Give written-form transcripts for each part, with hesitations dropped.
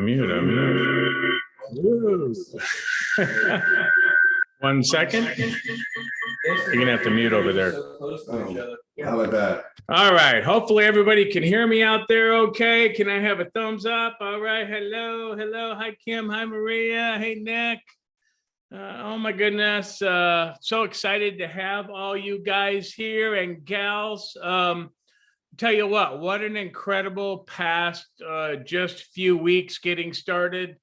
Unmute. Woo. 1 second. You're gonna have to mute over there. How about that? All right. Hopefully everybody can hear me out there. Okay. Can I have a thumbs up? All right. Hello. Hello. Hi, Kim. Hi, Maria. Hey, Nick. Oh my goodness. So excited to have all you guys here and gals. Tell you what an incredible past just few weeks getting started.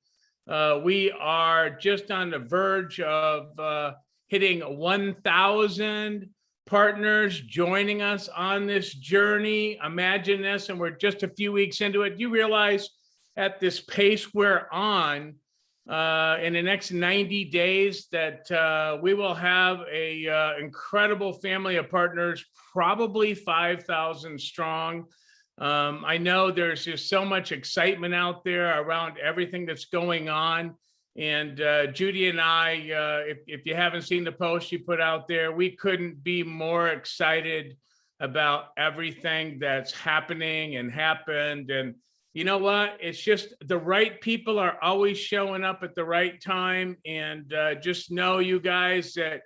We are just on the verge of hitting 1,000 partners joining us on this journey. Imagine this, and we're just a few weeks into it. You realize at this pace we're on, in the next 90 days that we will have a incredible family of partners, probably 5,000 strong. I know there's just so much excitement out there around everything that's going on. And Judy and I, if you haven't seen the post you put out there, we couldn't be more excited about everything that's happening and happened. And you know what? It's just the right people are always showing up at the right time. And just know, you guys, that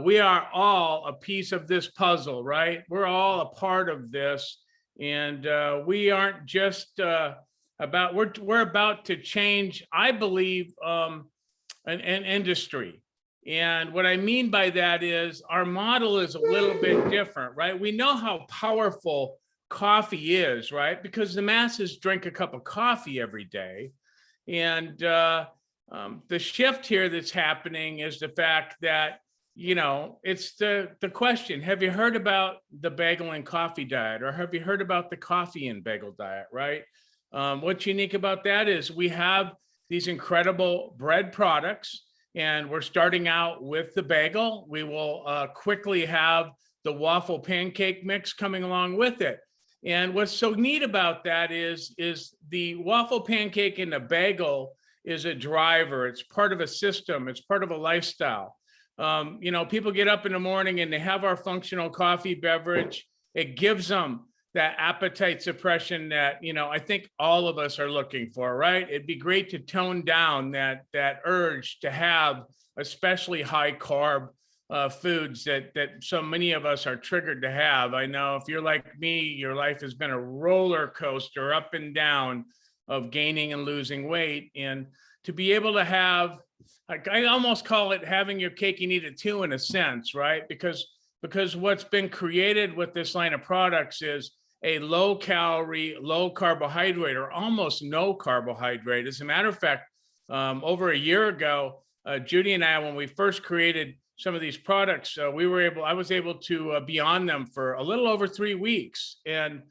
we are all a piece of this puzzle, right? We're all a part of this. And we aren't just we're about to change, I believe, an industry. And what I mean by that is our model is a little bit different, right? We know how powerful coffee is, right? Because the masses drink a cup of coffee every day. And the shift here that's happening is the fact that, you know, it's the question, have you heard about the bagel and coffee diet, or have you heard about the coffee and bagel diet, right? What's unique about that is we have these incredible bread products, and we're starting out with the bagel. We will quickly have the waffle pancake mix coming along with it. And what's so neat about that is the waffle pancake and the bagel is a driver. It's part of a system. It's part of a lifestyle. You know, people get up in the morning and they have our functional coffee beverage. It gives them that appetite suppression that, you know, I think all of us are looking for, right? It'd be great to tone down that urge to have especially high carb foods that so many of us are triggered to have. I know if you're like me, your life has been a roller coaster up and down of gaining and losing weight. And to be able to have, like, I almost call it having your cake and eat it too, in a sense, right? Because what's been created with this line of products is a low calorie, low carbohydrate, or almost no carbohydrate. As a matter of fact, over a year ago, Judy and I, when we first created some of these products, I was able to be on them for a little over 3 weeks. And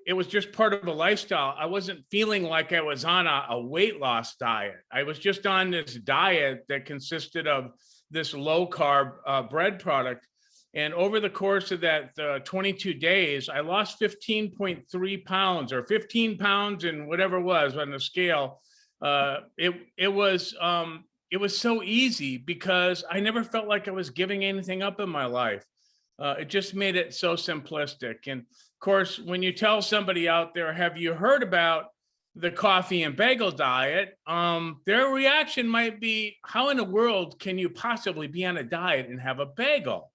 it was just part of a lifestyle. I wasn't feeling like I was on a weight loss diet. I was just on this diet that consisted of this low carb bread product. And over the course of that 22 days, I lost 15.3 pounds, or 15 pounds and whatever it was on the scale. It was so easy because I never felt like I was giving anything up in my life. It just made it so simplistic. And of course, when you tell somebody out there, have you heard about the coffee and bagel diet? Their reaction might be, how in the world can you possibly be on a diet and have a bagel?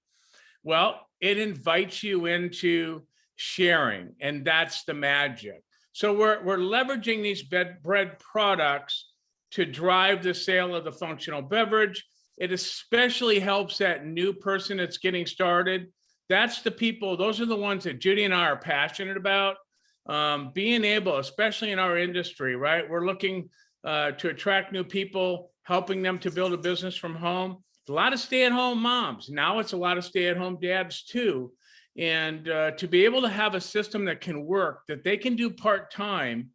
Well, it invites you into sharing, and that's the magic. So we're leveraging these bread products to drive the sale of the functional beverage. It especially helps that new person that's getting started. That's the people, those are the ones that Judy and I are passionate about. Being able, especially in our industry, right? We're looking to attract new people, helping them to build a business from home. A lot of stay-at-home moms. Now it's a lot of stay-at-home dads too. And to be able to have a system that can work, that they can do part-time,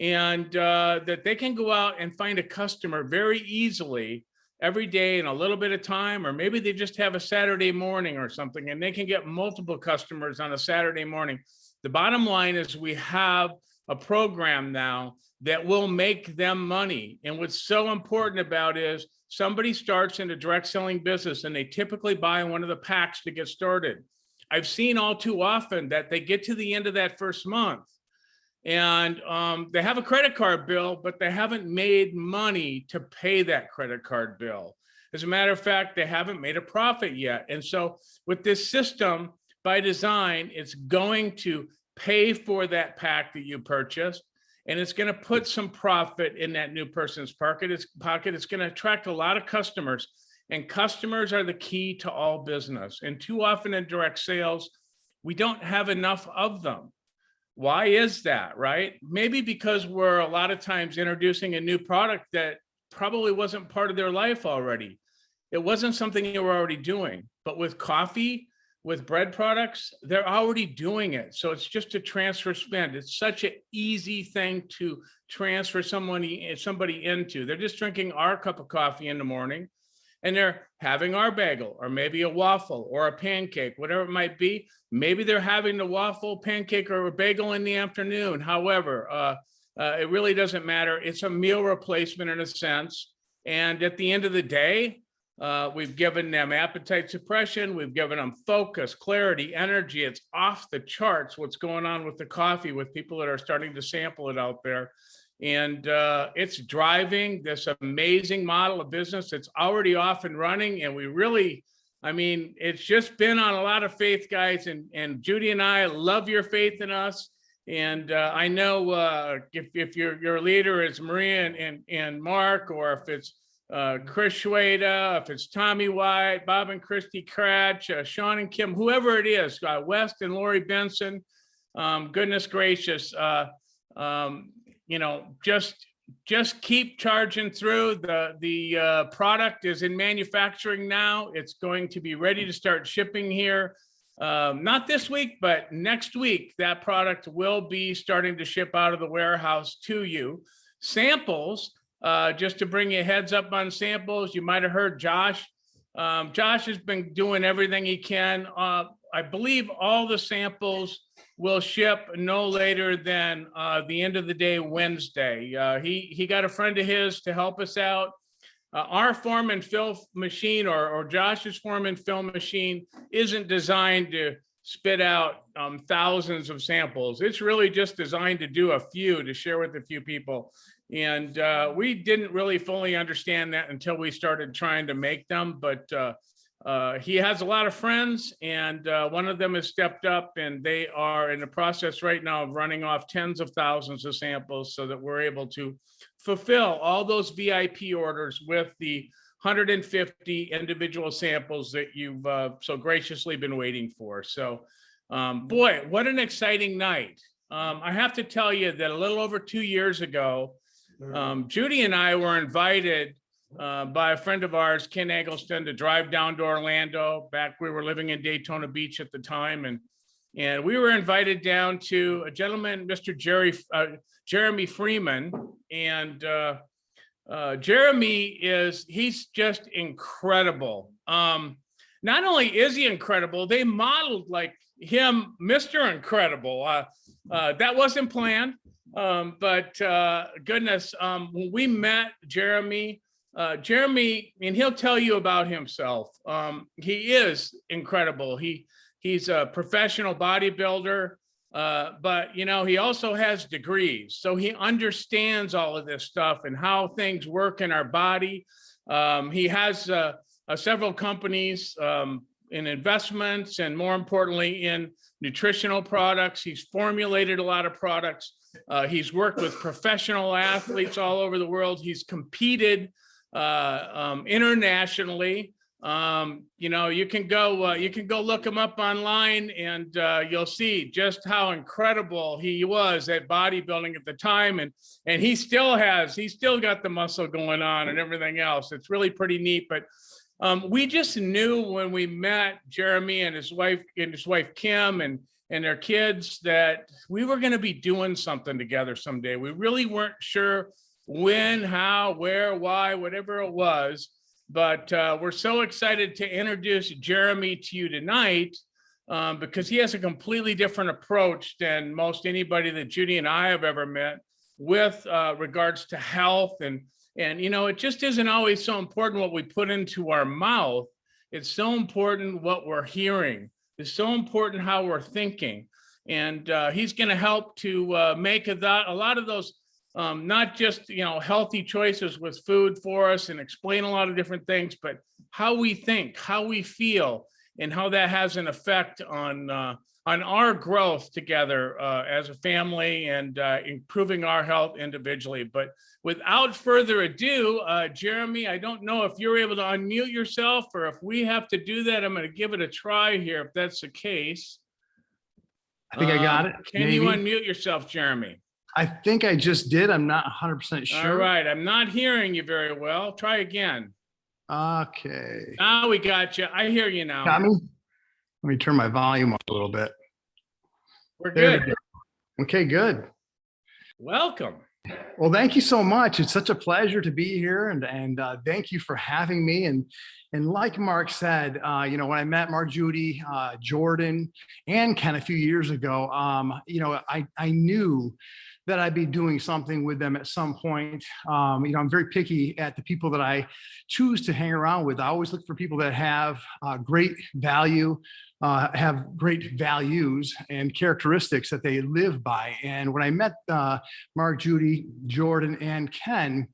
and that they can go out and find a customer very easily every day in a little bit of time, or maybe they just have a Saturday morning or something, and they can get multiple customers on a Saturday morning. The bottom line is we have a program now that will make them money. And what's so important about is somebody starts in a direct selling business and they typically buy one of the packs to get started. I've seen all too often that they get to the end of that first month and they have a credit card bill, but they haven't made money to pay that credit card bill. As a matter of fact, they haven't made a profit yet. And so with this system, by design, it's going to pay for that pack that you purchased, and it's going to put some profit in that new person's pocket. It's going to attract a lot of customers, and customers are the key to all business. And too often in direct sales, we don't have enough of them. Why is that, right? Maybe because we're a lot of times introducing a new product that probably wasn't part of their life already. It wasn't something they were already doing. But with coffee, with bread products, they're already doing it. So it's just a transfer spend. It's such an easy thing to transfer somebody into. They're just drinking our cup of coffee in the morning, and they're having our bagel, or maybe a waffle or a pancake, whatever it might be. Maybe they're having the waffle, pancake, or a bagel in the afternoon. However, it really doesn't matter. It's a meal replacement in a sense. And at the end of the day, we've given them appetite suppression. We've given them focus, clarity, energy. It's off the charts what's going on with the coffee with people that are starting to sample it out there. And it's driving this amazing model of business that's already off and running. And we really, I mean, it's just been on a lot of faith, guys. And Judy and I love your faith in us. And I know if your leader is Maria and Mark, or if it's Chris Schweda, if it's Tommy White, Bob and Christy Cratch, Sean and Kim, whoever it is, West and Lori Benson, goodness gracious, you know, just keep charging through. The product is in manufacturing now. It's going to be ready to start shipping here. Not this week, but next week, that product will be starting to ship out of the warehouse to you. Samples, just to bring you a heads up on samples, you might have heard Josh. Josh has been doing everything he can. I believe all the samples will ship no later than the end of the day, Wednesday. He got a friend of his to help us out. Our form and fill machine, or Josh's form and fill machine, isn't designed to spit out thousands of samples. It's really just designed to do a few, to share with a few people. And we didn't really fully understand that until we started trying to make them. But he has a lot of friends, and one of them has stepped up, and they are in the process right now of running off tens of thousands of samples so that we're able to fulfill all those VIP orders with the 150 individual samples that you've so graciously been waiting for. So, boy, what an exciting night. I have to tell you that a little over 2 years ago, Judy and I were invited by a friend of ours, Ken Eggleston, to drive down to Orlando. Back, we were living in Daytona Beach at the time, and we were invited down to a gentleman, Mr. Jeremy Freeman. And Jeremy he's just incredible. Not only is he incredible, they modeled like him, Mr. Incredible. That wasn't planned, but goodness, when we met Jeremy, and he'll tell you about himself. He is incredible. He's a professional bodybuilder, but you know, he also has degrees, so he understands all of this stuff and how things work in our body. He has several companies in investments, and more importantly, in nutritional products. He's formulated a lot of products. He's worked with professional athletes all over the world. He's competed internationally. You know, you can go look him up online, and you'll see just how incredible he was at bodybuilding at the time, and he still got the muscle going on and everything else. It's really pretty neat. But we just knew when we met Jeremy and his wife Kim and their kids that we were going to be doing something together someday. We really weren't sure when, how, where, why, whatever it was. But we're so excited to introduce Jeremy to you tonight because he has a completely different approach than most anybody that Judy and I have ever met with regards to health. And you know, it just isn't always so important what we put into our mouth. It's so important what we're hearing. It's so important how we're thinking. And he's going to help to make a lot of those, not just, healthy choices with food for us and explain a lot of different things, but how we think, how we feel, and how that has an effect on our growth together as a family and improving our health individually. But without further ado, Jeremy, I don't know if you're able to unmute yourself or if we have to do that. I'm going to give it a try here if that's the case. I think I got it. Can you unmute yourself, Jeremy? I think I just did. I'm not 100% sure. All right. I'm not hearing you very well. Try again. Okay. Now we got you. I hear you now. Got me? Let me turn my volume up a little bit. We're There we good. go. Okay, good. Welcome. Well, thank you so much. It's such a pleasure to be here, and thank you for having me. And like Mark said, when I met Mark, Judy, Jordan, and Ken a few years ago, I knew that I'd be doing something with them at some point. I'm very picky at the people that I choose to hang around with. I always look for people that have great value, have great values and characteristics that they live by. And when I met Mark, Judy, Jordan, and Ken,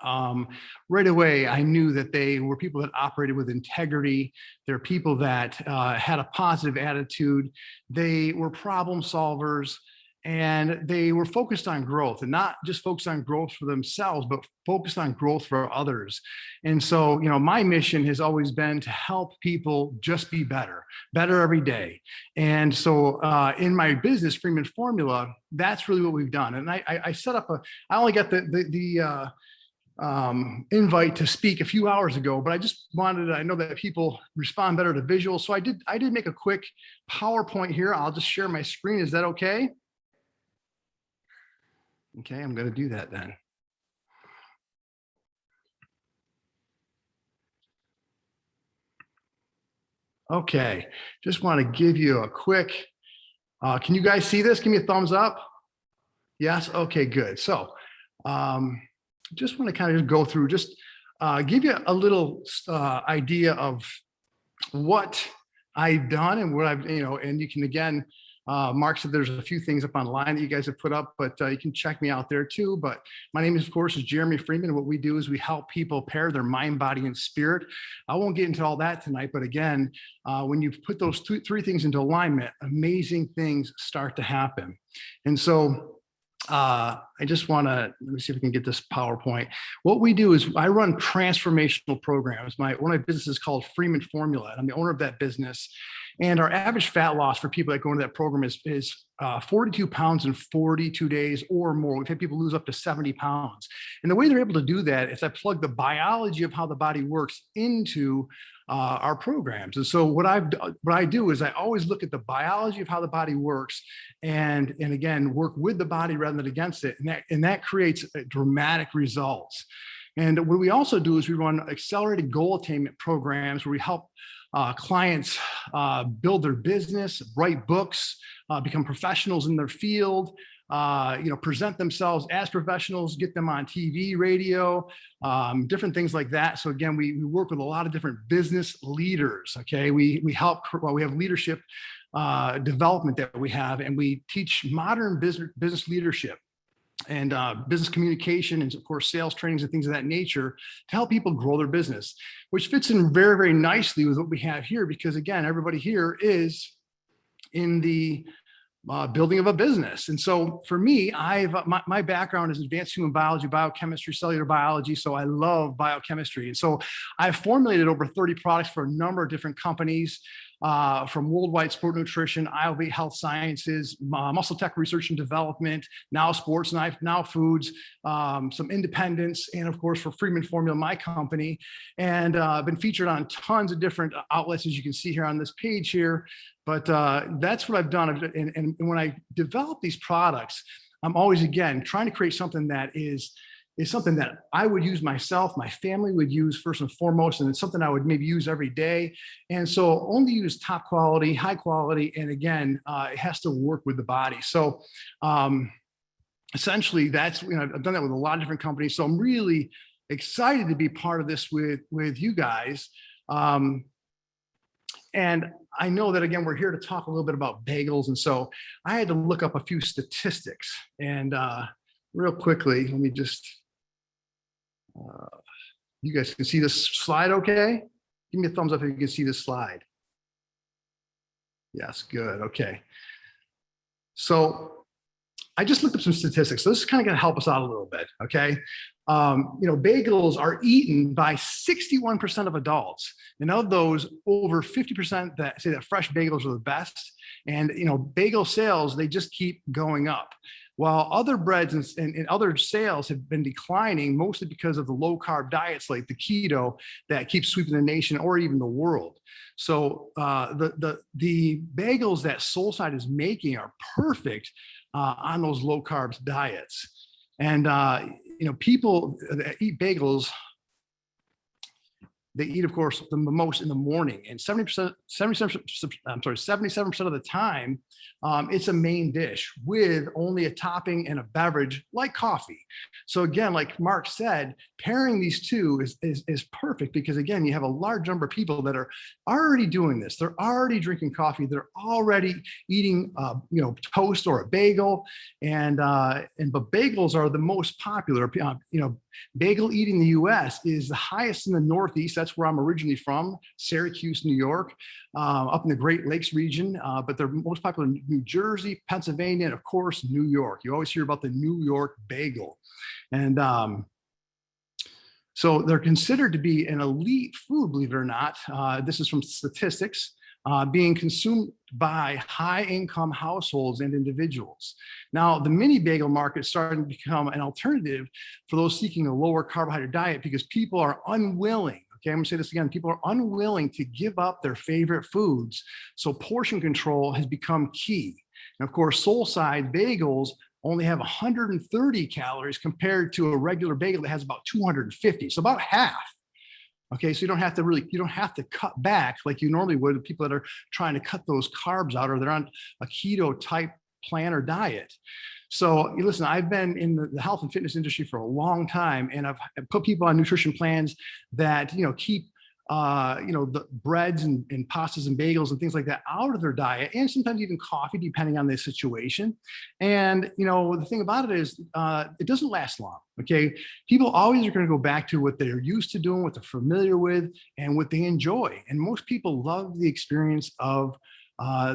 right away, I knew that they were people that operated with integrity. They're people that had a positive attitude. They were problem solvers. And they were focused on growth, and not just focused on growth for themselves, but focused on growth for others. And so, my mission has always been to help people just be better every day. And so in my business, Freeman Formula, that's really what we've done. And I set up I only got the invite to speak a few hours ago, but I know that people respond better to visual. So I did make a quick PowerPoint here. I'll just share my screen. Is that okay? Okay, I'm going to do that then. Okay, just want to give you a quick, can you guys see this? Give me a thumbs up. Yes, okay, good. So just want to kind of go through, give you a little idea of what I've done and what I've, and you can, again, Mark said there's a few things up online that you guys have put up, but you can check me out there too. But my name, of course, is Jeremy Freeman. What we do is we help people pair their mind, body, and spirit. I won't get into all that tonight, but again, when you put those three things into alignment, amazing things start to happen. And so I just want to, let me see if we can get this PowerPoint. What we do is I run transformational programs. One of my businesses is called Freeman Formula. I'm the owner of that business. And our average fat loss for people that go into that program is 42 pounds in 42 days or more. We've had people lose up to 70 pounds. And the way they're able to do that is I plug the biology of how the body works into our programs. And so what I do is I always look at the biology of how the body works and again, work with the body rather than against it. And that creates dramatic results. And what we also do is we run accelerated goal attainment programs where we help clients build their business, write books, become professionals in their field, present themselves as professionals, get them on TV, radio, different things like that. So again, we work with a lot of different business leaders. Okay, we have leadership development that we have, and we teach modern business leadership and business communication, and of course, sales trainings and things of that nature to help people grow their business, which fits in very, very nicely with what we have here, because again, everybody here is in the building of a business. And so for me, my background is advanced human biology, biochemistry, cellular biology. So I love biochemistry. And so I've formulated over 30 products for a number of different companies, from Worldwide Sport Nutrition, IOV Health Sciences, Muscle Tech Research and Development, Now Sports, Now Foods, some independents, and of course for Freeman Formula, my company. And I've been featured on tons of different outlets, as you can see here on this page here. But that's what I've done. And when I develop these products, I'm always, again, trying to create something that is something that I would use myself, my family would use first and foremost, and it's something I would maybe use every day. And so only use top quality, high quality, and again, it has to work with the body. So essentially that's, I've done that with a lot of different companies. So I'm really excited to be part of this with you guys. And I know that, again, we're here to talk a little bit about bagels. And so I had to look up a few statistics. And real quickly, let me just, you guys can see this slide okay? Give me a thumbs up if you can see this slide. Yes, good, okay. So I just looked up some statistics. So this is kind of going to help us out a little bit, okay? Bagels are eaten by 61% of adults. And of those, over 50% that say that fresh bagels are the best. And, bagel sales, they just keep going up. While other breads and other sales have been declining, mostly because of the low carb diets like the keto that keeps sweeping the nation or even the world. So the bagels that Soulside is making are perfect on those low carbs diets. And people that eat bagels, they eat, of course, the most in the morning, and 77% of the time, it's a main dish with only a topping and a beverage like coffee. So again, like Mark said, pairing these two is perfect because, again, you have a large number of people that are already doing this. They're already drinking coffee. They're already eating, toast or a bagel, but bagels are the most popular. Bagel eating in the U.S. is the highest in the Northeast. That's where I'm originally from, Syracuse, New York, up in the Great Lakes region. But they're most popular in New Jersey, Pennsylvania, and of course, New York. You always hear about the New York bagel. And so they're considered to be an elite food, believe it or not. This is from statistics. Being consumed by high-income households and individuals. Now, the mini bagel market is starting to become an alternative for those seeking a lower carbohydrate diet because people are unwilling. Okay, I'm gonna say this again. People are unwilling to give up their favorite foods. So portion control has become key. And of course, Soulside bagels only have 130 calories compared to a regular bagel that has about 250. So about half. Okay, so you don't have to cut back like you normally would with people that are trying to cut those carbs out or they're on a keto type plan or diet. So listen, I've been in the health and fitness industry for a long time, and I've put people on nutrition plans that keep the breads and pastas and bagels and things like that out of their diet, and sometimes even coffee, depending on the situation. And the thing about it is, it doesn't last long. Okay, people always are going to go back to what they're used to doing, what they're familiar with, and what they enjoy. And most people love the experience of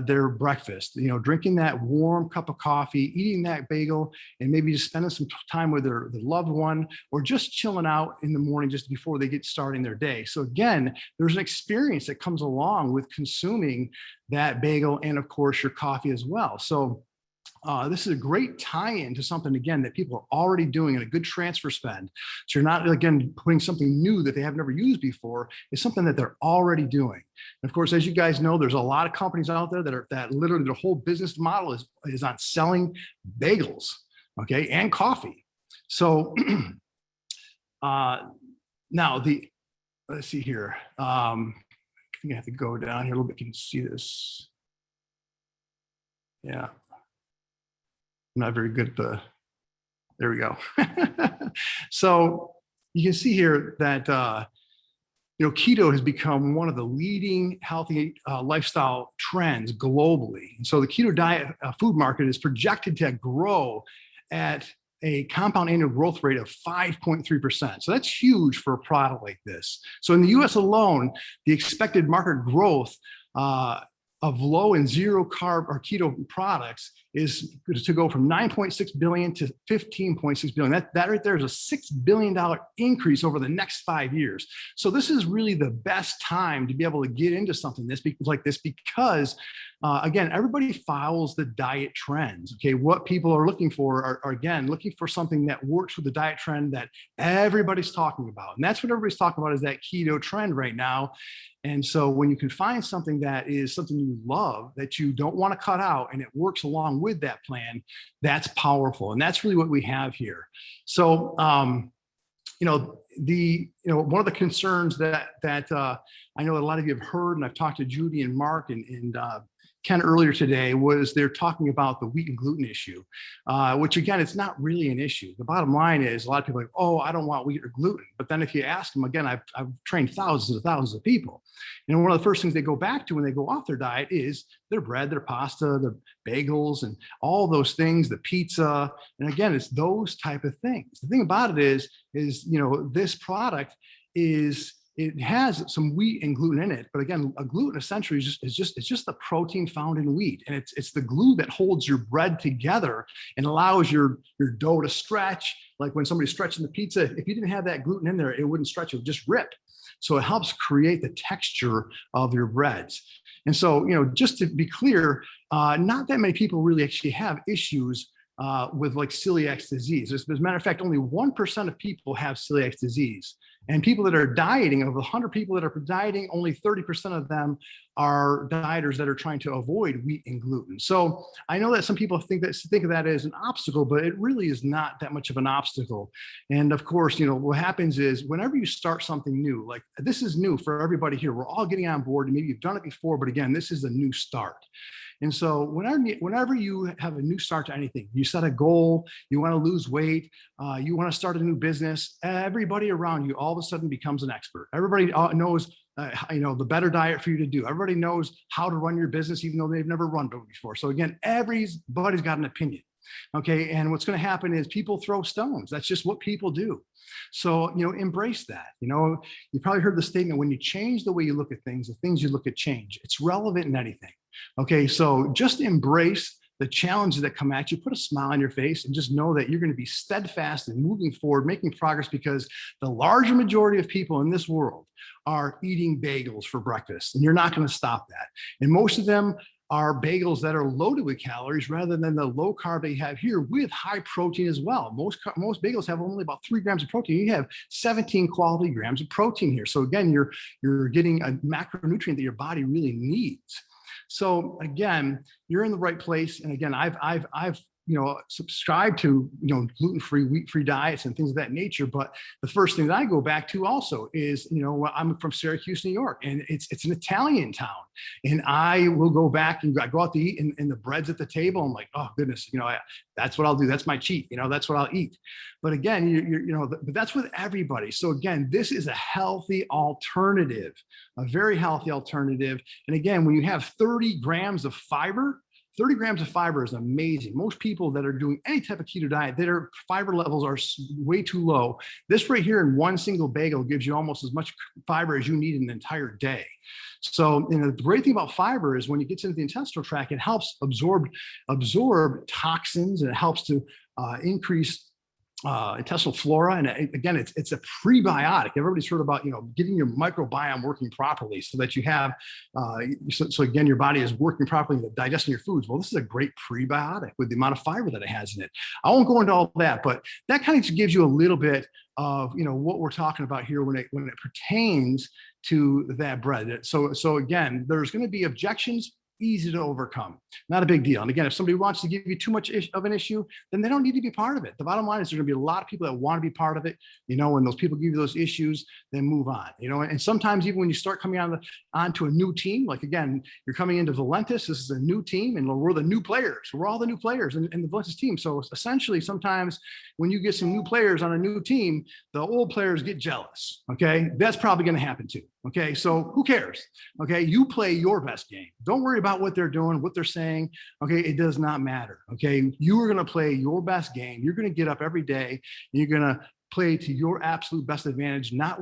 their breakfast, drinking that warm cup of coffee, eating that bagel, and maybe just spending some time with their loved one, or just chilling out in the morning just before they get starting their day. So again, there's an experience that comes along with consuming that bagel and of course your coffee as well. So this is a great tie-in to something, again, that people are already doing and a good transfer spend. So you're not, again, putting something new that they have never used before. It's something that they're already doing. And of course, as you guys know, there's a lot of companies out there that literally their whole business model is on selling bagels, okay, and coffee. So now let's see here. I think I have to go down here a little bit. Can you see this? Yeah. I'm not very good at there we go. So you can see here that, keto has become one of the leading healthy lifestyle trends globally. And so the keto diet food market is projected to grow at a compound annual growth rate of 5.3%. So that's huge for a product like this. So in the US alone, the expected market growth of low and zero carb or keto products is to go from 9.6 billion to 15.6 billion. That right there is a $6 billion increase over the next 5 years. So this is really the best time to be able to get into something like this because, again, everybody follows the diet trends. Okay, what people are looking for are again, looking for something that works with the diet trend that everybody's talking about. And that's what everybody's talking about is that keto trend right now. And so when you can find something that is something you love, that you don't want to cut out, and it works along with that plan, that's powerful. And that's really what we have here. So, one of the concerns that I know that a lot of you have heard, and I've talked to Judy and Mark and Ken earlier today was they're talking about the wheat and gluten issue, which again, it's not really an issue. The bottom line is a lot of people are like, oh, I don't want wheat or gluten. But then if you ask them, again, I've trained thousands of people. And one of the first things they go back to when they go off their diet is their bread, their pasta, their bagels, and all those things, the pizza. And again, it's those type of things. The thing about it is, this product it has some wheat and gluten in it, but again, a gluten essentially is just the protein found in wheat, and it's the glue that holds your bread together and allows your dough to stretch. Like when somebody's stretching the pizza, if you didn't have that gluten in there, it wouldn't stretch; it would just rip. So it helps create the texture of your breads. And so, just to be clear, not that many people really actually have issues with like celiac disease. As a matter of fact, only 1% of people have celiac disease. And people that are dieting, of 100 people that are dieting, only 30% of them are dieters that are trying to avoid wheat and gluten. So I know that some people think of that as an obstacle, but it really is not that much of an obstacle. And of course, what happens is whenever you start something new, like this is new for everybody here, we're all getting on board, and maybe you've done it before, but again, this is a new start. And so whenever you have a new start to anything, you set a goal, you want to lose weight, you want to start a new business, everybody around you all of a sudden becomes an expert. Everybody knows the better diet for you to do. Everybody knows how to run your business, even though they've never run it before. So again, everybody's got an opinion. Okay. And what's going to happen is people throw stones. That's just what people do. So, embrace that. You probably heard the statement, when you change the way you look at things, the things you look at change. It's relevant in anything. Okay. So just embrace the challenges that come at you, put a smile on your face, and just know that you're going to be steadfast and moving forward, making progress, because the larger majority of people in this world are eating bagels for breakfast, and you're not going to stop that. And most of them are bagels that are loaded with calories rather than the low carb they have here with high protein as well. Most bagels have only about 3 grams of protein. You have 17 quality grams of protein here. So again, you're getting a macronutrient that your body really needs. So again, you're in the right place. And again, I've subscribe to, gluten-free, wheat-free diets and things of that nature. But the first thing that I go back to also is, I'm from Syracuse, New York, and it's an Italian town. And I will go back and I go out to eat, and the bread's at the table. I'm like, oh goodness, that's what I'll do. That's my cheat. That's what I'll eat. But again, but that's with everybody. So again, this is a healthy alternative, a very healthy alternative. And again, when you have 30 grams of fiber, 30 grams of fiber is amazing. Most people that are doing any type of keto diet, their fiber levels are way too low. This right here in one single bagel gives you almost as much fiber as you need in an entire day. So, the great thing about fiber is when it gets into the intestinal tract, it helps absorb toxins, and it helps to increase intestinal flora. And again, it's a prebiotic. Everybody's heard about, getting your microbiome working properly so that you have, so again, your body is working properly, digesting your foods. Well, this is a great prebiotic with the amount of fiber that it has in it. I won't go into all that, but that kind of gives you a little bit of, what we're talking about here when it pertains to that bread. So again, there's going to be objections. Easy to overcome, not a big deal. And again, if somebody wants to give you too much of an issue, then they don't need to be part of it. The bottom line is there's going to be a lot of people that want to be part of it. When those people give you those issues, then move on. And sometimes even when you start coming onto a new team, like again, you're coming into Valentis, this is a new team, and we're the new players. We're all the new players in the Valentis team. So essentially, sometimes when you get some new players on a new team, the old players get jealous. Okay, that's probably going to happen too. Okay, so who cares? Okay, you play your best game. Don't worry about what they're doing, what they're saying. Okay, it does not matter. Okay, you are going to play your best game. You're going to get up every day, and you're going to play to your absolute best advantage, not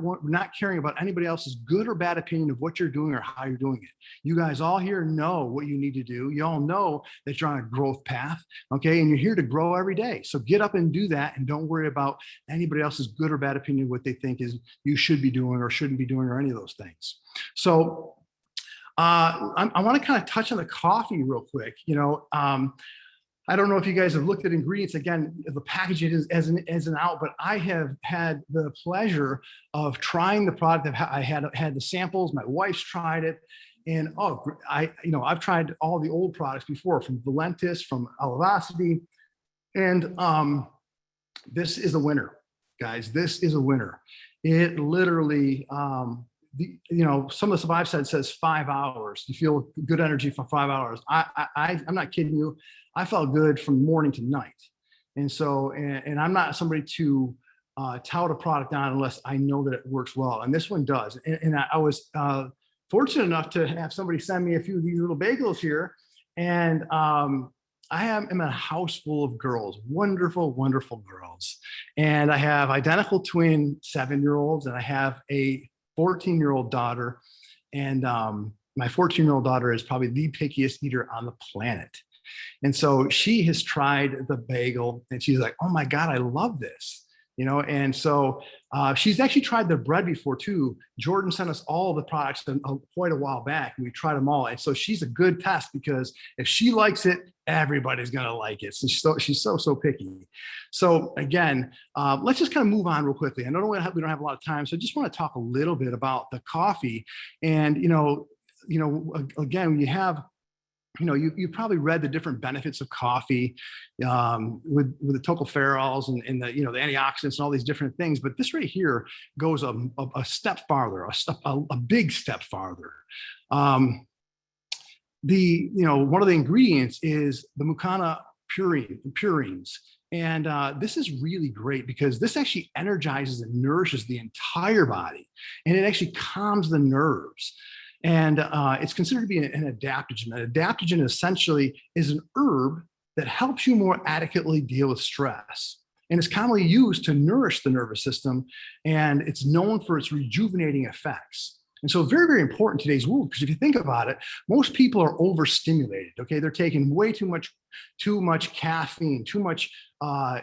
caring about anybody else's good or bad opinion of what you're doing or how you're doing it. You guys all here know what you need to do. You all know that you're on a growth path, okay? And you're here to grow every day. So get up and do that, and don't worry about anybody else's good or bad opinion of what they think is you should be doing or shouldn't be doing or any of those things. So I want to kind of touch on the coffee real quick. I don't know if you guys have looked at ingredients. Again, the packaging is as an out, but I have had the pleasure of trying the product. I had the samples. My wife's tried it, and I've tried all the old products before, from Valentis, from Elevacity, and this is a winner, guys. This is a winner. It literally some of the stuff I've said says 5 hours. You feel good energy for 5 hours. I'm not kidding you. I felt good from morning to night. And so, and I'm not somebody to tout a product on unless I know that it works well. And this one does. And I was fortunate enough to have somebody send me a few of these little bagels here. And I'm a house full of girls, wonderful, wonderful girls. And I have identical twin 7-year-olds, and I have a 14-year-old daughter. And my 14-year-old daughter is probably the pickiest eater on the planet. And so she has tried the bagel and she's like, oh my God, I love this. And so she's actually tried the bread before too. Jordan sent us all the products quite a while back, and we tried them all. And so she's a good test, because if she likes it, everybody's going to like it. So she's so picky. So again, let's just kind of move on real quickly. I know we don't have a lot of time, so I just want to talk a little bit about the coffee. And, again, you have, you've probably read the different benefits of coffee with the tocopherols and the antioxidants and all these different things. But this right here goes a step farther, a big step farther. One of the ingredients is the mucuna purines. And this is really great, because this actually energizes and nourishes the entire body, and it actually calms the nerves. And it's considered to be an adaptogen. An adaptogen essentially is an herb that helps you more adequately deal with stress. And it's commonly used to nourish the nervous system, and it's known for its rejuvenating effects. And so very, very important in today's world, because if you think about it, most people are overstimulated. Okay, they're taking way too much caffeine, too much of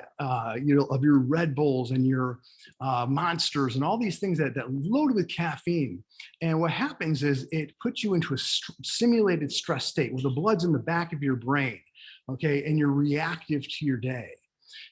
your Red Bulls and your Monsters and all these things that loaded with caffeine. And what happens is it puts you into a simulated stress state where the blood's in the back of your brain, okay, and you're reactive to your day.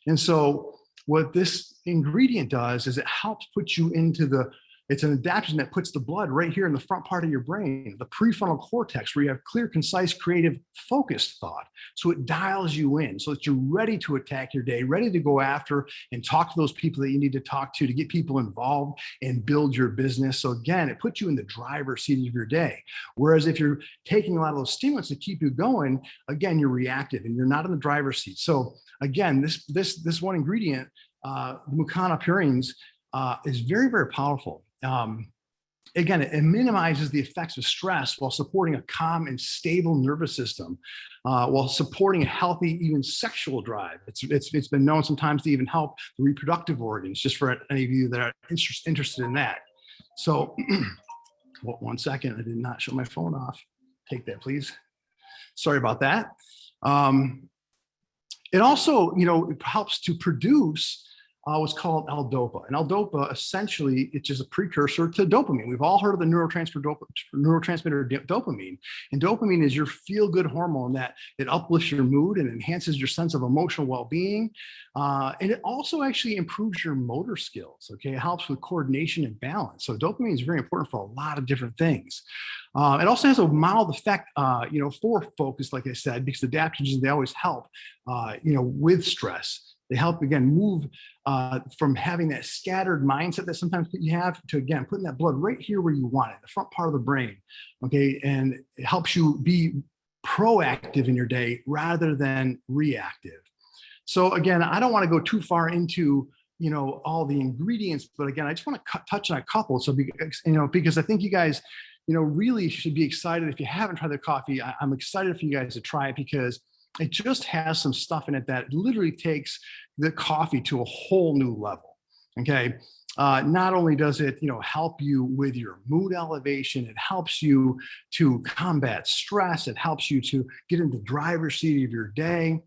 And so what this ingredient does is it helps put you into it's an adaptogen that puts the blood right here in the front part of your brain, the prefrontal cortex, where you have clear, concise, creative, focused thought. So it dials you in so that you're ready to attack your day, ready to go after and talk to those people that you need to talk to get people involved and build your business. So again, it puts you in the driver's seat of your day. Whereas if you're taking a lot of those stimulants to keep you going, again, you're reactive and you're not in the driver's seat. So again, this one ingredient, the mucuna purines, is very, very powerful. Again, it minimizes the effects of stress while supporting a calm and stable nervous system, while supporting a healthy, even sexual drive. It's been known sometimes to even help the reproductive organs, just for any of you that are interested in that. So, well, 1 second, I did not show my phone off. Take that, please. Sorry about that. It also, it helps to produce what's called L-DOPA. And L-DOPA, essentially, it's just a precursor to dopamine. We've all heard of the neurotransmitter dopamine. And dopamine is your feel-good hormone that it uplifts your mood and enhances your sense of emotional well-being. And it also actually improves your motor skills, okay? It helps with coordination and balance. So dopamine is very important for a lot of different things. It also has a mild effect, for focus, like I said, because adaptogens, they always help, with stress. They help, again, move from having that scattered mindset that sometimes you have to, again, putting that blood right here where you want it, the front part of the brain, okay? And it helps you be proactive in your day rather than reactive. So again, I don't want to go too far into, all the ingredients, but again, I just want to touch on a couple. So, because I think you guys, really should be excited. If you haven't tried the coffee, I'm excited for you guys to try it, because it just has some stuff in it that literally takes the coffee to a whole new level. Okay. Not only does it, help you with your mood elevation, it helps you to combat stress. It helps you to get in the driver's seat of your day.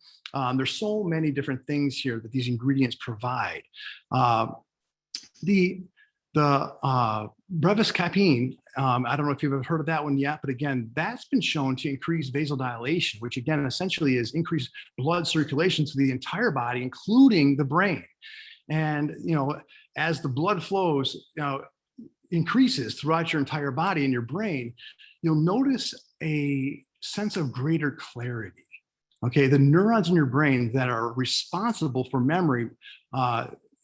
There's so many different things here that these ingredients provide. The brevacapine, I don't know if you've ever heard of that one yet, but again, that's been shown to increase vasodilation, which again, essentially is increased blood circulation to the entire body, including the brain. And, as the blood flows, increases throughout your entire body and your brain, you'll notice a sense of greater clarity. Okay, the neurons in your brain that are responsible for memory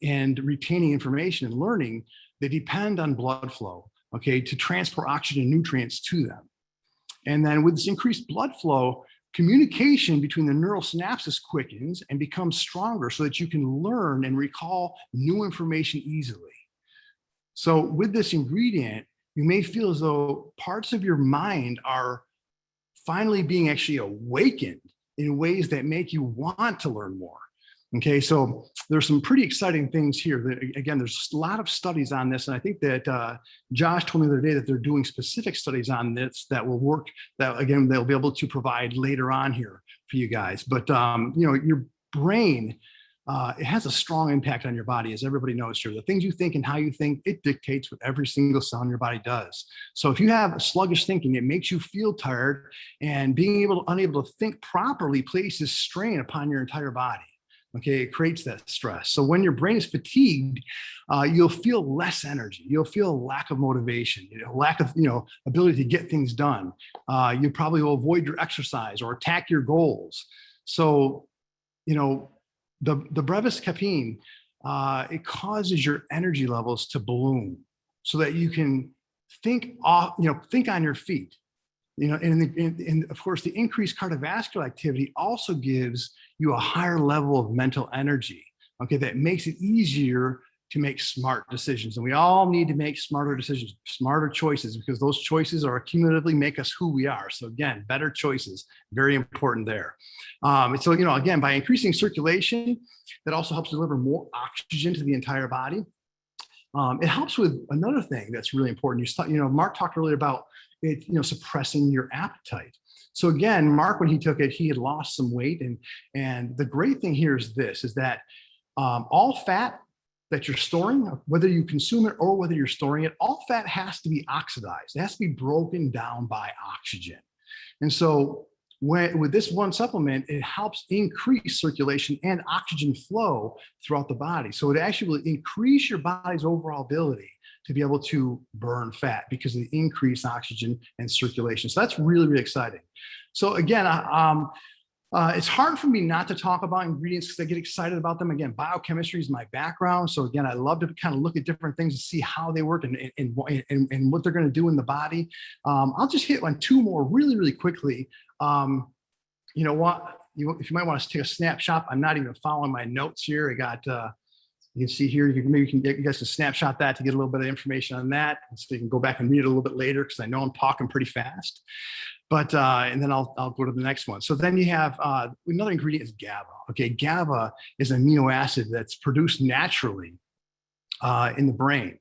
and retaining information and learning, they depend on blood flow. okay, to transport oxygen and nutrients to them. And then with this increased blood flow, communication between the neural synapses quickens and becomes stronger so that you can learn and recall new information easily. So with this ingredient, you may feel as though parts of your mind are finally being actually awakened in ways that make you want to learn more. Okay, so there's some pretty exciting things here. That, again, there's a lot of studies on this, and I think that Josh told me the other day that they're doing specific studies on this that will work. That again, they'll be able to provide later on here for you guys. But you know, your brain, it has a strong impact on your body, as everybody knows here. The things you think and how you think, it dictates what every single cell in your body does. So if you have sluggish thinking, it makes you feel tired, and being unable to think properly places strain upon your entire body. Okay, it creates that stress. So when your brain is fatigued, you'll feel less energy. You'll feel a lack of motivation, lack of ability to get things done. You probably will avoid your exercise or attack your goals. So, the brevis caffeine, it causes your energy levels to balloon so that you can think on your feet. And of course, the increased cardiovascular activity also gives you a higher level of mental energy, okay, that makes it easier to make smart decisions. And we all need to make smarter decisions, smarter choices, because those choices are cumulatively make us who we are. So again, better choices, very important there. So, again, by increasing circulation, that also helps deliver more oxygen to the entire body. It helps with another thing that's really important. Mark talked earlier about it, suppressing your appetite. So again, Mark, when he took it, he had lost some weight, and the great thing here is that all fat that you're storing, whether you consume it or whether you're storing it, all fat has to be oxidized. It has to be broken down by oxygen. And so with this one supplement, it helps increase circulation and oxygen flow throughout the body. So it actually will increase your body's overall ability to be able to burn fat because of the increased oxygen and circulation. So that's really, really exciting. So again, it's hard for me not to talk about ingredients because I get excited about them. Again, biochemistry is my background. So again, I love to kind of look at different things and see how they work and what they're going to do in the body. I'll just hit on two more really, really quickly. If you might want to take a snapshot, I'm not even following my notes here. I got, you can see here, you guys can snapshot that to get a little bit of information on that. So you can go back and read it a little bit later because I know I'm talking pretty fast. But, and then I'll go to the next one. So then you have another ingredient is GABA. Okay, GABA is an amino acid that's produced naturally in the brain.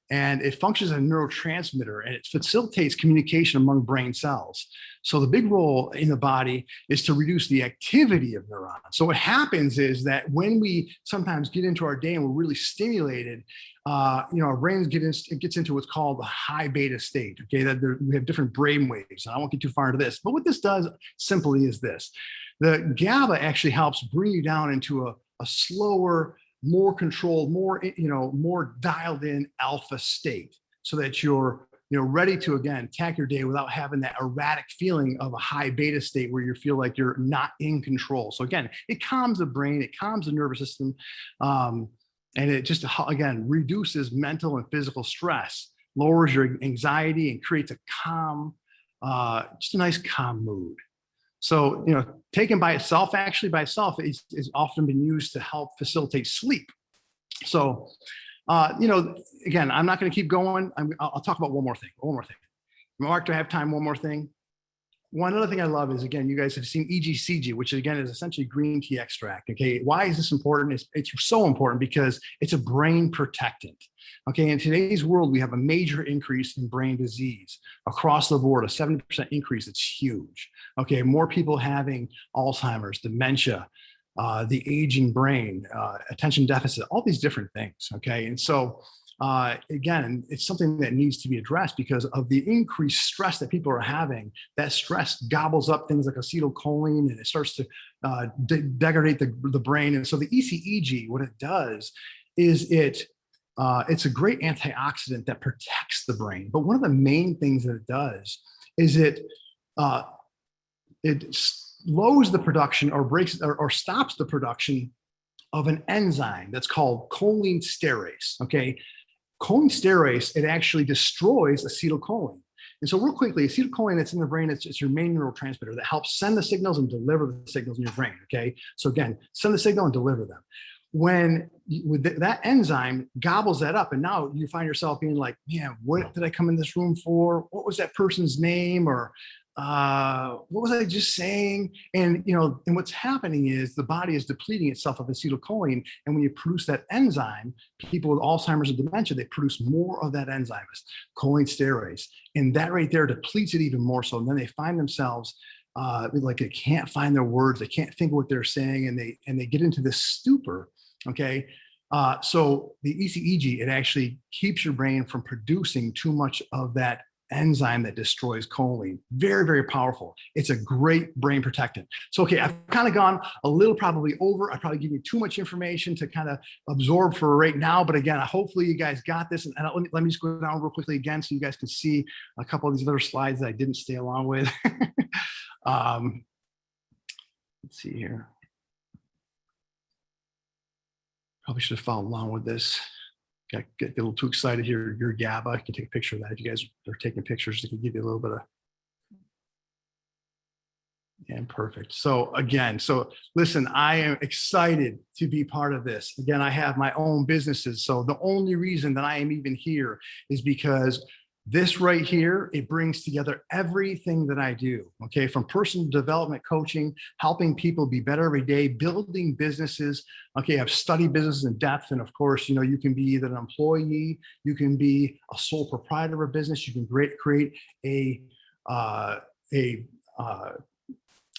And it functions as a neurotransmitter, and it facilitates communication among brain cells. So the big role in the body is to reduce the activity of neurons. So what happens is that when we sometimes get into our day and we're really stimulated, our brains gets into what's called the high beta state. Okay, we have different brain waves. I won't get too far into this, but what this does simply is this: the GABA actually helps bring you down into a slower, more controlled, more dialed in alpha state, so that you're ready to again attack your day without having that erratic feeling of a high beta state where you feel like you're not in control. So again, it calms the brain, it calms the nervous system, and it just again reduces mental and physical stress, lowers your anxiety, and creates a calm, just a nice calm mood. So, taken by itself, is often been used to help facilitate sleep. So, again, I'm not going to keep going. I'll talk about one more thing. Mark, do I have time? One more thing. One other thing I love is, again, you guys have seen EGCG, which again is essentially green tea extract. Okay, why is this important? It's so important because it's a brain protectant. Okay, in today's world, we have a major increase in brain disease across the board, a 70% increase. It's huge. Okay, more people having Alzheimer's, dementia, the aging brain, attention deficit, all these different things. Okay, and so again, it's something that needs to be addressed because of the increased stress that people are having. That stress gobbles up things like acetylcholine, and it starts to degrade the brain. And so the ECEG, what it does is it's a great antioxidant that protects the brain. But one of the main things that it does is it slows the production or breaks or stops the production of an enzyme that's called choline sterase. Okay, cholinesteroids, it actually destroys acetylcholine. And so real quickly, acetylcholine that's in the brain, it's your main neurotransmitter that helps send the signals and deliver the signals in your brain, okay? So again, send the signal and deliver them. When that enzyme gobbles that up, and now you find yourself being like, man, what did I come in this room for? What was that person's name? Or what was I just saying? And and what's happening is the body is depleting itself of acetylcholine, and when you produce that enzyme, people with Alzheimer's and dementia, they produce more of that enzyme, cholinesteroids, and that right there depletes it even more so. And then they find themselves like they can't find their words, they can't think of what they're saying, and they get into this stupor. Okay, so the ECEG, it actually keeps your brain from producing too much of that enzyme that destroys choline. Very, very powerful. It's a great brain protectant. So, okay, I've kind of gone a little probably over. I probably give you too much information to kind of absorb for right now. But again, hopefully you guys got this. And let me just go down real quickly again so you guys can see a couple of these other slides that I didn't stay along with. Let's see here. Probably should have followed along with this. Get a little too excited here. Your Gaba, I can take a picture of that. If you guys are taking pictures, it can give you a little bit of, and perfect. So again, listen, I am excited to be part of this. Again, I have my own businesses. So the only reason that I am even here is because this right here, it brings together everything that I do, okay? From personal development coaching, helping people be better every day, building businesses. Okay, I've studied business in depth. And of course, you can be either an employee, you can be a sole proprietor of a business, you can create a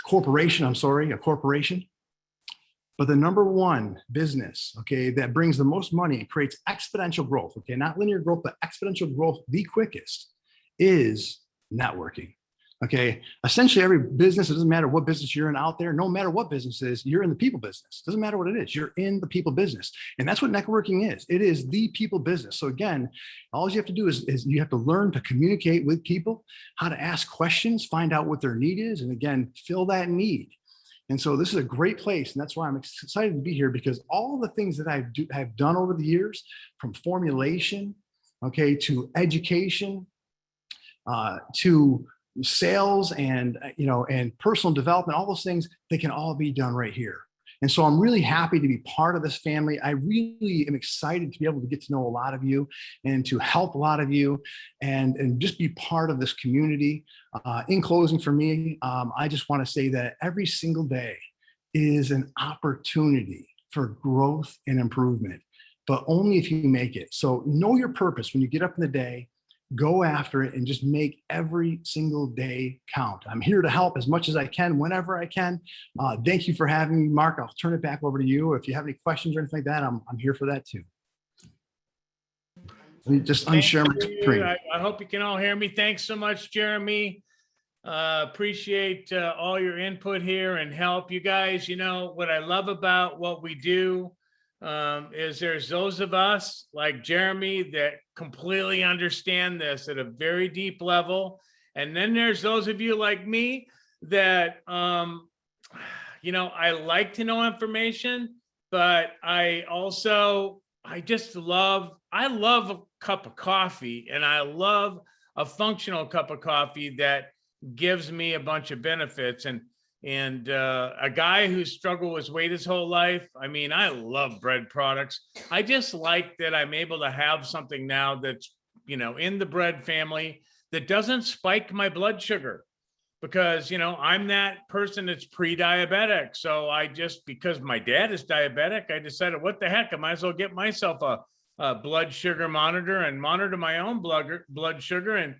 corporation, a corporation. But the number one business, okay, that brings the most money and creates exponential growth, okay, not linear growth, but exponential growth the quickest, is networking, okay? Essentially, every business, it doesn't matter what business you're in out there, no matter what business it is, you're in the people business. Doesn't matter what it is, you're in the people business. And that's what networking is. It is the people business. So again, all you have to do is you have to learn to communicate with people, how to ask questions, find out what their need is, and again, fill that need. And so this is a great place. And that's why I'm excited to be here, because all the things that I've done over the years, from formulation, okay, to education, to sales and personal development, all those things, they can all be done right here. And so I'm really happy to be part of this family. I really am excited to be able to get to know a lot of you and to help a lot of you and just be part of this community. In closing, for me, I just want to say that every single day is an opportunity for growth and improvement, but only if you make it. So know your purpose when you get up in the day. Go after it and just make every single day count. I'm here to help as much as I can, whenever I can. Thank you for having me, Mark. I'll turn it back over to you. If you have any questions or anything like that, I'm here for that too. Let me just unshare my screen. I hope you can all hear me. Thanks so much, Jeremy. Appreciate all your input here and help. You guys, what I love about what we do is there's those of us like Jeremy that completely understand this at a very deep level. And then there's those of you like me that, I like to know information, but I love a cup of coffee, and I love a functional cup of coffee that gives me a bunch of benefits. And a guy who's struggled with weight his whole life, I love bread products. I just like that I'm able to have something now that's, in the bread family that doesn't spike my blood sugar, because, I'm that person that's pre-diabetic. So because my dad is diabetic, I decided, what the heck, I might as well get myself a blood sugar monitor and monitor my own blood sugar. And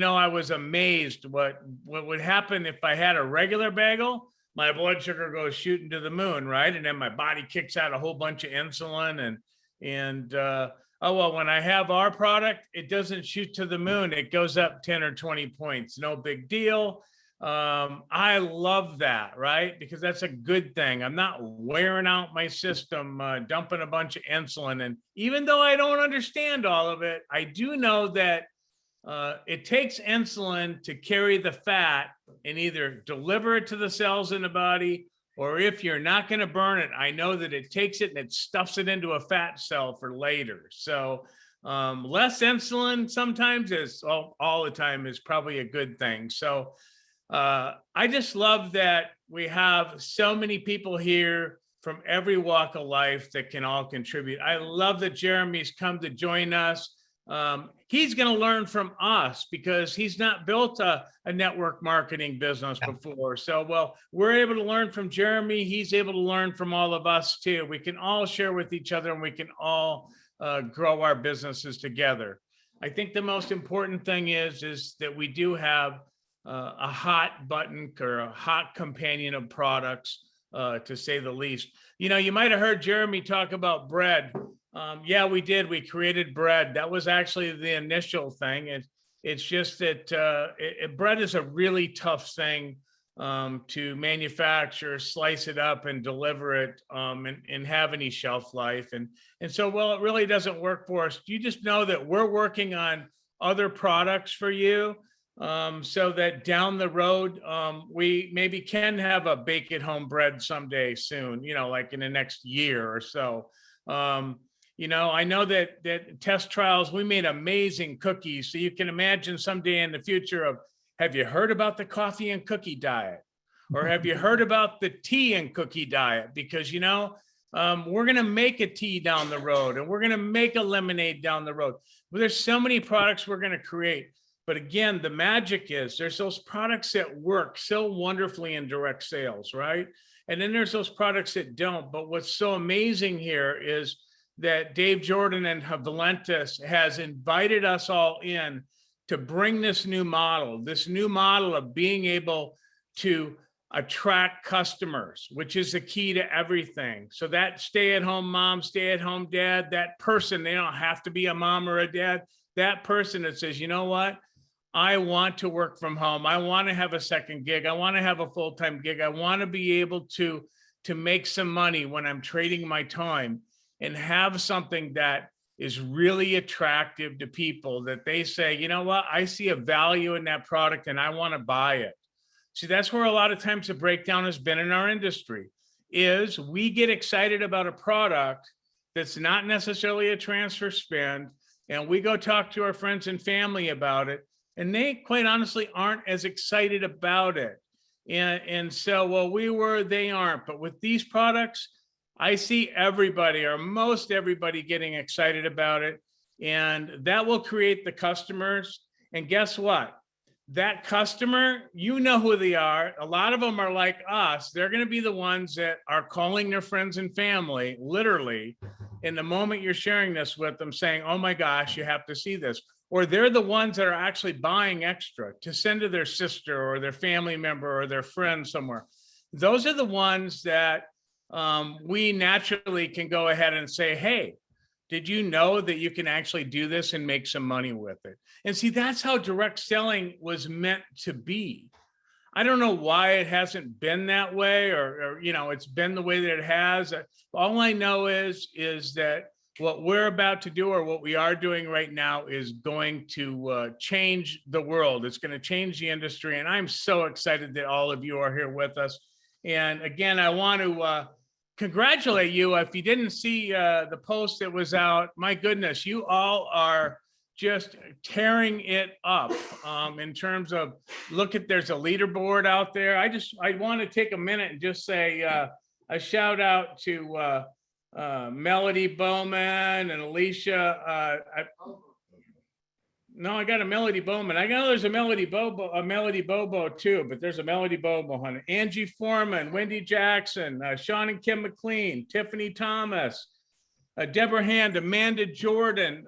I was amazed what would happen if I had a regular bagel. My blood sugar goes shooting to the moon, right? And then my body kicks out a whole bunch of insulin. And when I have our product, it doesn't shoot to the moon. It goes up 10 or 20 points. No big deal. I love that, right? Because that's a good thing. I'm not wearing out my system, dumping a bunch of insulin. And even though I don't understand all of it, I do know that it takes insulin to carry the fat and either deliver it to the cells in the body, or if you're not going to burn it, I know that it takes it and it stuffs it into a fat cell for later. So Less insulin sometimes is all the time is probably a good thing. So I just love that we have so many people here from every walk of life that can all contribute. I love that Jeremy's come to join us. He's going to learn from us because he's not built a network marketing business before. So, well, we're able to learn from Jeremy. He's able to learn from all of us too. We can all share with each other and we can all grow our businesses together. I think the most important thing is that we do have a hot button or a hot companion of products, to say the least. You know, you might have heard Jeremy talk about bread. Yeah, we did. We created bread. That was actually the initial thing. It's just that bread is a really tough thing to manufacture, slice it up and deliver it and have any shelf life. And so, well, it really doesn't work for us. You just know that we're working on other products for you so that down the road, we maybe can have a bake at home bread someday soon, you know, like in the next year or so. You know, I know that test trials, we made amazing cookies. So you can imagine someday in the future of, have you heard about the coffee and cookie diet? Or have you heard about the tea and cookie diet? Because, you know, we're going to make a tea down the road and we're going to make a lemonade down the road. But there's so many products we're going to create. But again, the magic is there's those products that work so wonderfully in direct sales, right? And then there's those products that don't. But what's so amazing here is that Dave Jordan and Valentis has invited us all in to bring this new model of being able to attract customers, which is the key to everything. So that stay-at-home mom, stay-at-home dad, that person, they don't have to be a mom or a dad, that person that says, you know what? I want to work from home. I want to have a second gig. I want to have a full-time gig. I want to be able to make some money when I'm trading my time and have something that is really attractive to people that they say, you know what, I see a value in that product and I want to buy it. See, that's where a lot of times the breakdown has been in our industry is we get excited about a product that's not necessarily a transfer spend. And we go talk to our friends and family about it. And they quite honestly aren't as excited about it. And so, well, they aren't. But with these products, I see everybody or most everybody getting excited about it. And that will create the customers. And guess what? That customer, you know who they are. A lot of them are like us. They're going to be the ones that are calling their friends and family, literally, in the moment you're sharing this with them, saying, oh my gosh, you have to see this. Or they're the ones that are actually buying extra to send to their sister or their family member or their friend somewhere. Those are the ones that we naturally can go ahead and say, hey, did you know that you can actually do this and make some money with it? And see, that's how direct selling was meant to be. I don't know why it hasn't been that way or you know, it's been the way that it has. All I know is that what we're about to do or what we are doing right now is going to change the world. It's going to change the industry. And I'm so excited that all of you are here with us. And again, I want to congratulate you. If you didn't see the post that was out, my goodness, you all are just tearing it up in terms of, look at, there's a leaderboard out there. I want to take a minute and just say a shout out to Melody Bowman and Alicia. No, I got a Melody Bowman. I know there's a Melody Bobo too, but there's a Melody Bobo, honey. Angie Foreman, Wendy Jackson, Sean and Kim McLean, Tiffany Thomas, Deborah Hand, Amanda Jordan,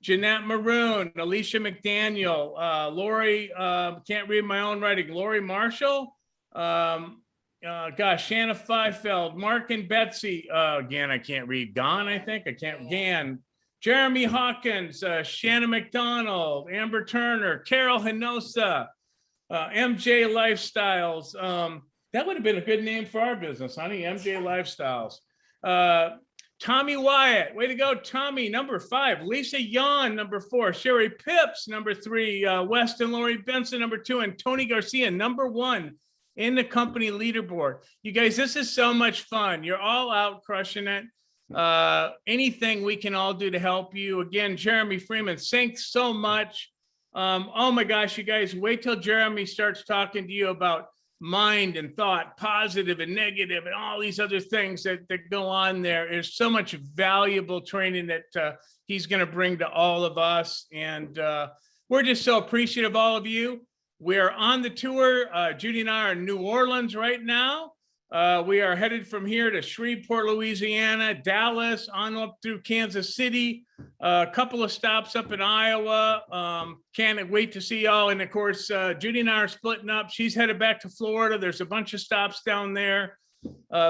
Jeanette Maroon, Alicia McDaniel, Lori, can't read my own writing, Lori Marshall, Shanna Feifeld, Mark and Betsy, again, I can't read, Gan, Jeremy Hawkins, Shanna McDonald, Amber Turner, Carol Hinosa, MJ Lifestyles. That would have been a good name for our business, honey, MJ Lifestyles. Tommy Wyatt, way to go, Tommy, number 5. Lisa Yawn, number 4. Sherry Pips, number 3. Weston Lori Benson, number 2. And Tony Garcia, number 1 in the company leaderboard. You guys, this is so much fun. You're all out crushing it. anything we can all do to help you. Again, Jeremy Freeman, thanks so much. Oh my gosh, you guys, wait till Jeremy starts talking to you about mind and thought, positive and negative, and all these other things that go on there. There's so much valuable training that he's going to bring to all of us. And we're just so appreciative of all of you. We're on the tour. Judy and I are in New Orleans right now. We are headed from here to Shreveport, Louisiana, Dallas, on up through Kansas City, a couple of stops up in Iowa. Can't wait to see y'all. And of course, Judy and I are splitting up. She's headed back to Florida. There's a bunch of stops down there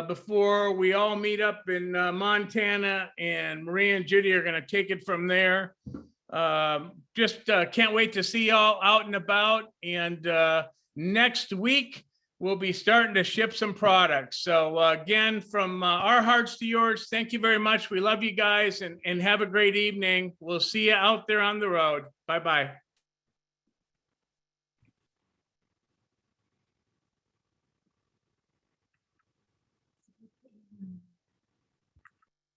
before we all meet up in Montana, and Maria and Judy are going to take it from there. Just can't wait to see y'all out and about. And next week, we'll be starting to ship some products. So again, from our hearts to yours, thank you very much. We love you guys, and have a great evening. We'll see you out there on the road. Bye-bye.